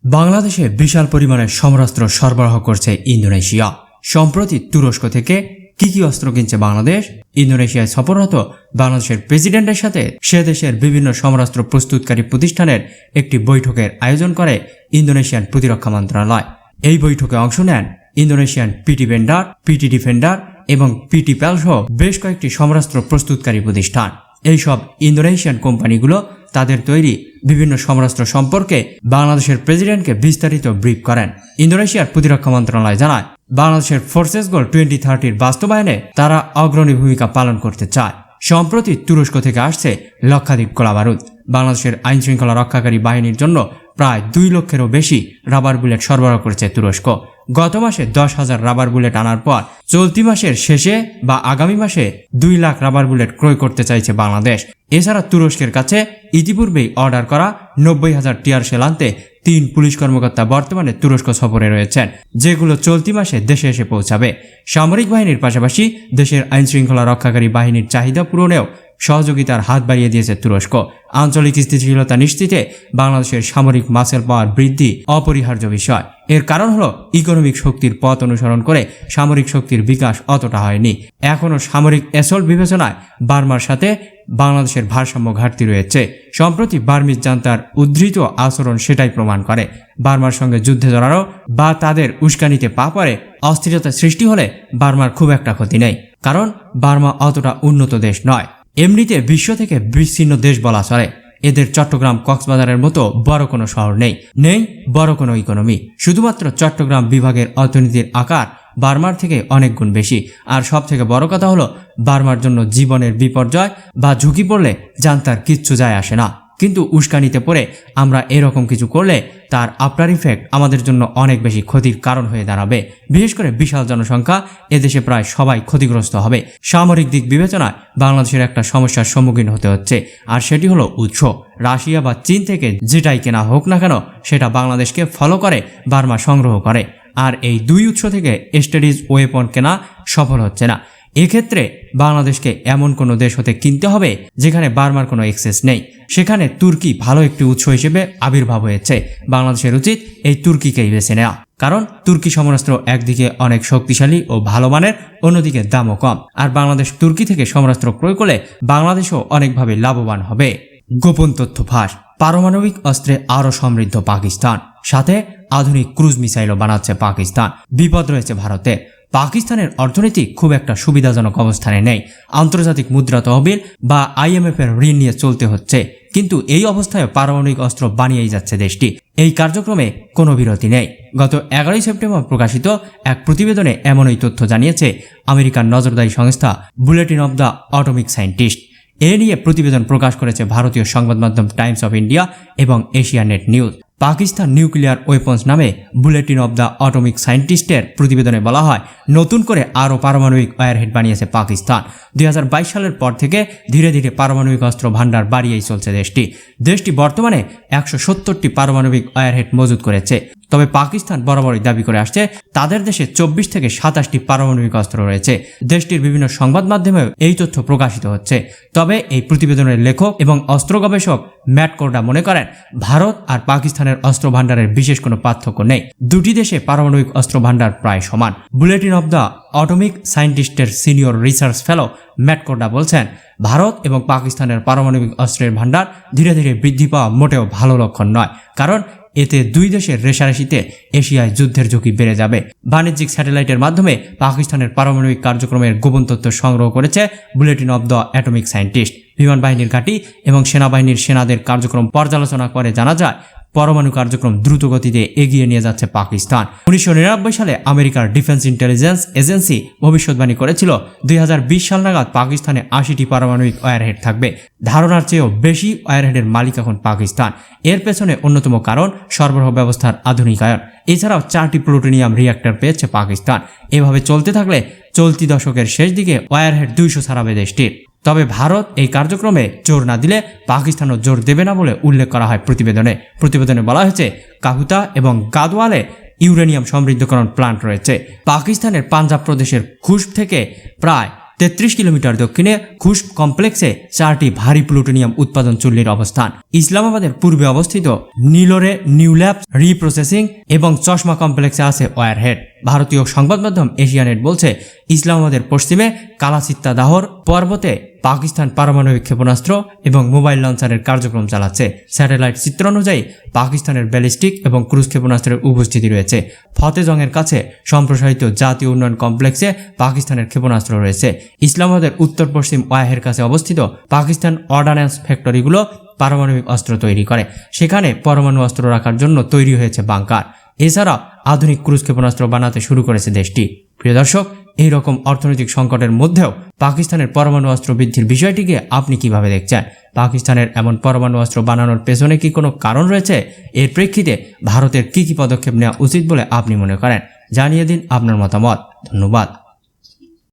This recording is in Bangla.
বাংলাদেশে বিশাল পরিমাণে সমরাস্ত্র সরবরাহ করছে ইন্দোনেশিয়া। সম্প্রতি তুরস্ক থেকে কি অস্ত্র কিনছে বাংলাদেশ? ইন্দোনেশিয়ায় সফররত বাংলাদেশের প্রেসিডেন্টের সাথে সে দেশের বিভিন্ন সমরাস্ত্র প্রস্তুতকারী প্রতিষ্ঠানের একটি বৈঠকের আয়োজন করে ইন্দোনেশিয়ান প্রতিরক্ষা মন্ত্রণালয়। এই বৈঠকে অংশ নেন Indonesian PT vendor, PT defender এবং পিটি প্যাল সহ বেশ কয়েকটি সমরাস্ত্র প্রস্তুতকারী প্রতিষ্ঠান। এইসব ইন্দোনেশিয়ান কোম্পানিগুলো তাদের তৈরি বিভিন্ন সমরাস্ত্র সম্পর্কে বাংলাদেশের প্রেসিডেন্টকে বিস্তারিত ব্রিফ করেন। ইন্দোনেশিয়ার প্রতিরক্ষা মন্ত্রণালয় জানায়, বাংলাদেশের ফোর্সেস গোল 2030 বাস্তবায়নে তারা অগ্রণী ভূমিকা পালন করতে চায়। সম্প্রতি তুরস্ক থেকে আসছে লক্ষাধিক গোলাবারুদ। বাংলাদেশের আইন শৃঙ্খলা রক্ষাকারী বাহিনীর জন্য প্রায় 2 লক্ষেরও বেশি রাবার বুলেট সরবরাহ করেছে তুরস্ক। গত মাসে 10,000 রাবার বুলেট আনার পর চলতি মাসের শেষে বা আগামী মাসে 2 লাখ রাবার বুলেট ক্রয় করতে চাইছে বাংলাদেশ। এছাড়া তুরস্কের কাছে ইতিপূর্বেই অর্ডার করা 90,000 টিয়ার শেল আনতে 3 পুলিশ কর্মকর্তা বর্তমানে তুরস্ক সফরে রয়েছেন, যেগুলো চলতি মাসে দেশে এসে পৌঁছাবে। সামরিক বাহিনীর পাশাপাশি দেশের আইন শৃঙ্খলা রক্ষাকারী বাহিনীর চাহিদা পূরণেও সহযোগিতার হাত বাড়িয়ে দিয়েছে তুরস্ক। আঞ্চলিক স্থিতিশীলতা নিশ্চিতে বাংলাদেশের সামরিক মাসেল পাওয়ার বৃদ্ধি অপরিহার্য বিষয়। এর কারণ হলো ইকোনমিক শক্তির পথ অনুসরণ করে সামরিক শক্তির বিকাশ অতটা হয়নি। এখনও সামরিক অ্যাসল্ট বিবেচনায় বার্মার সাথে বাংলাদেশের ভারসাম্য ঘাটতি রয়েছে। সম্প্রতি বার্মিজ জান্তার উদ্ধৃত আচরণ সেটাই প্রমাণ করে। বার্মার সঙ্গে যুদ্ধে জড়ানো বা তাদের উস্কানিতে পা পড়ে অস্থিরতা সৃষ্টি হলে বার্মার খুব একটা ক্ষতি নেই, কারণ বার্মা অতটা উন্নত দেশ নয়। এমনিতে বিশ্ব থেকে বিচ্ছিন্ন দেশ বলা চলে। এদের চট্টগ্রাম কক্সবাজারের মতো বড় কোনো শহর নেই বড় কোনো ইকোনমি। শুধুমাত্র চট্টগ্রাম বিভাগের অর্থনীতির আকার বার্মার থেকে অনেক গুণ বেশি। আর সব থেকে বড় কথা হলো, বার্মার জন্য জীবনের বিপর্যয় বা ঝুঁকি পড়লে জান্তার কিচ্ছু যায় আসে না। কিন্তু উস্কানিতে পড়ে আমরা এরকম কিছু করলে তার আফটার ইফেক্ট আমাদের জন্য অনেক বেশি ক্ষতির কারণ হয়ে দাঁড়াবে। বিশেষ করে বিশাল জনসংখ্যা, এদেশে প্রায় সবাই ক্ষতিগ্রস্ত হবে। সামরিক দিক বিবেচনায় বাংলাদেশের একটা সমস্যার সম্মুখীন হতে হচ্ছে, আর সেটি হলো উৎস। রাশিয়া বা চীন থেকে যেটাই কেনা হোক না কেন, সেটা বাংলাদেশকে ফলো করে বার্মা সংগ্রহ করে। আর এই 2 উৎস থেকে স্ট্র্যাটেজিক ওয়েপন কেনা সফল হচ্ছে না। এক্ষেত্রে বাংলাদেশকে এমন কোনো দেশ হতে কিনতে হবে যেখানে বার্মার কোনো এক্সেস নেই। সেখানে তুর্কি ভালো একটি উৎস হিসেবে আবির্ভাব হয়েছে। বাংলাদেশের উচিত এই তুর্কিকেই বেছে নেওয়া, কারণ তুর্কি সমরাস্ত্র একদিকে অনেক শক্তিশালী ও ভালো মানের, অন্যদিকে দামও কম। আর বাংলাদেশ তুর্কি থেকে সমরাস্ত্র ক্রয় করলে বাংলাদেশও অনেকভাবে লাভবান হবে। গোপন তথ্য ফাঁস, পারমাণবিক অস্ত্রে আরও সমৃদ্ধ পাকিস্তান, সাথে আধুনিক ক্রুজ মিসাইলও বানাচ্ছে পাকিস্তান। বিপদ রয়েছে ভারতে। পাকিস্তানের অর্থনীতি খুব একটা সুবিধাজনক অবস্থানে নেই। আন্তর্জাতিক মুদ্রা তহবিল বা IMF এর ঋণ নিয়ে চলতে হচ্ছে, কিন্তু এই অবস্থায় পারমাণবিক অস্ত্র বানিয়েই যাচ্ছে দেশটি। এই কার্যক্রমে কোনো বিরতি নেই। গত 11 সেপ্টেম্বর প্রকাশিত এক প্রতিবেদনে এমনই তথ্য জানিয়েছে আমেরিকার নজরদারি সংস্থা bulletin of the atomic scientist. এ নিয়ে প্রতিবেদন প্রকাশ করেছে ভারতীয় সংবাদ মাধ্যম টাইমস অফ ইন্ডিয়া এবং Asianet news. Pakistan nuclear weapons নামে বুলেটিন অব দ্য অ্যাটমিক সায়েন্টিস্টের প্রতিবেদনে বলা হয়, নতুন করে আরও পারমাণবিক ওয়ারহেড বানিয়েছে পাকিস্তান। 2022 সালের পর থেকে ধীরে ধীরে পারমাণবিক অস্ত্র ভাণ্ডার বাড়িয়েই চলছে দেশটি বর্তমানে 170টি পারমাণবিক ওয়ারহেড মজুত করেছে। তবে পাকিস্তান বরাবরই দাবি করে আসছে তাদের দেশে 24 থেকে 27টি পারমাণবিক অস্ত্র রয়েছে। দেশটির বিভিন্ন সংবাদ মাধ্যমেও এই তথ্য প্রকাশিত হচ্ছে। তবে এই প্রতিবেদনের লেখক এবং অস্ত্র গবেষক ম্যাট কোর্ডা মনে করেন, ভারত আর পাকিস্তানের অস্ত্র ভাণ্ডারের বিশেষ কোনো পার্থক্য নেই। দুটি দেশে পারমাণবিক অস্ত্র ভাণ্ডার প্রায় সমান। বুলেটিন অব দ্য অ্যাটমিক সায়েন্টিস্টের senior research fellow Matt Korda বলছেন, ভারত এবং পাকিস্তানের পারমাণবিক অস্ত্রের ভাণ্ডার ধীরে ধীরে বৃদ্ধি পাওয়া মোটেও ভালো লক্ষণ নয়, কারণ এতে 2 দেশের রেষারেষিতে এশিয়ায় যুদ্ধের ঝুঁকি বেড়ে যাবে। বাণিজ্যিক স্যাটেলাইটের মাধ্যমে পাকিস্তানের পারমাণবিক কার্যক্রমের গোপন তথ্য সংগ্রহ করেছে bulletin of the atomic scientist. বিমান বাহিনীর ঘাঁটি এবং সেনাবাহিনীর সেনাদের কার্যক্রম পর্যালোচনা করে জানা যায়, পরমাণু কার্যক্রম দ্রুত গতিতে এগিয়ে নিয়ে যাচ্ছে পাকিস্তান। 1999 সালে আমেরিকার ডিফেন্স ইন্টেলিজেন্স এজেন্সি ভবিষ্যৎবাণী করেছিল 2020 সাল নাগাদ পাকিস্তানে 80টি পারমাণবিক ওয়ারহেড থাকবে। ধারণার চেয়েও বেশি ওয়ারহেডের মালিক এখন পাকিস্তান। এর পেছনে অন্যতম কারণ সরবরাহ ব্যবস্থার আধুনিকায়ন। এছাড়াও 4টি প্লুটোনিয়াম রিঅ্যাক্টর পেয়েছে পাকিস্তান। এভাবে চলতে থাকলে চলতি দশকের শেষ দিকে ওয়ারহেড 200 ছাড়াবে দেশটির। তবে ভারত এই কার্যক্রমে জোর না দিলে পাকিস্তানও জোর দেবে না বলে উল্লেখ করা হয় প্রতিবেদনে বলা হয়েছে, কাহুতা এবং গাদওয়ালে ইউরেনিয়াম সমৃদ্ধকরণ প্লান্ট রয়েছে। পাকিস্তানের পাঞ্জাব প্রদেশের খুশব থেকে প্রায় 33 কিলোমিটার দক্ষিণে খুশ কমপ্লেক্সে 4টি ভারী প্লুটোনিয়াম উৎপাদন চুল্লির অবস্থান। ইসলামাবাদের পূর্বে অবস্থিত নিলোরে নিউ ল্যাব রিপ্রসেসিং এবং চশমা কমপ্লেক্সে আছে ওয়ারহেড। ভারতীয় সংবাদ মাধ্যম এশিয়ানেট বলছে, ইসলামাবাদের পশ্চিমে কালাচিত্তা দাহর পর্বতে পাকিস্তান পারমাণবিক ক্ষেপণাস্ত্র এবং মোবাইল লঞ্চারের কার্যক্রম চালাচ্ছে। স্যাটেলাইট চিত্র অনুযায়ী পাকিস্তানের ব্যালিস্টিক এবং ক্রুজ ক্ষেপণাস্ত্রের উপস্থিতি রয়েছে। ফতেজংয়ের কাছে সম্প্রসারিত জাতীয় উন্নয়ন কমপ্লেক্সে পাকিস্তানের ক্ষেপণাস্ত্র রয়েছে। ইসলামাবাদের উত্তর পশ্চিম ওয়াহের কাছে অবস্থিত পাকিস্তান অর্ডান্যান্স ফ্যাক্টরিগুলো পারমাণবিক অস্ত্র তৈরি করে। সেখানে পরমাণু অস্ত্র রাখার জন্য তৈরি হয়েছে বাংকার। এছাড়া আধুনিক ক্রুজ ক্ষেপণাস্ত্র বানাতে শুরু করেছে দেশটি। প্রিয় দর্শক, এই রকম অর্থনৈতিক সংকটের মধ্যেও পাকিস্তানের পরমাণু অস্ত্র বৃদ্ধির বিষয়টিকে আপনি কিভাবে দেখছেন? পাকিস্তানের এমন পরমাণু অস্ত্র বানানোর পেছনে কি কোনো কারণ রয়েছে? এর প্রেক্ষিতে ভারতের কি পদক্ষেপ নেওয়া উচিত বলে আপনি মনে করেন? জানিয়ে দিন আপনার মতামত। ধন্যবাদ।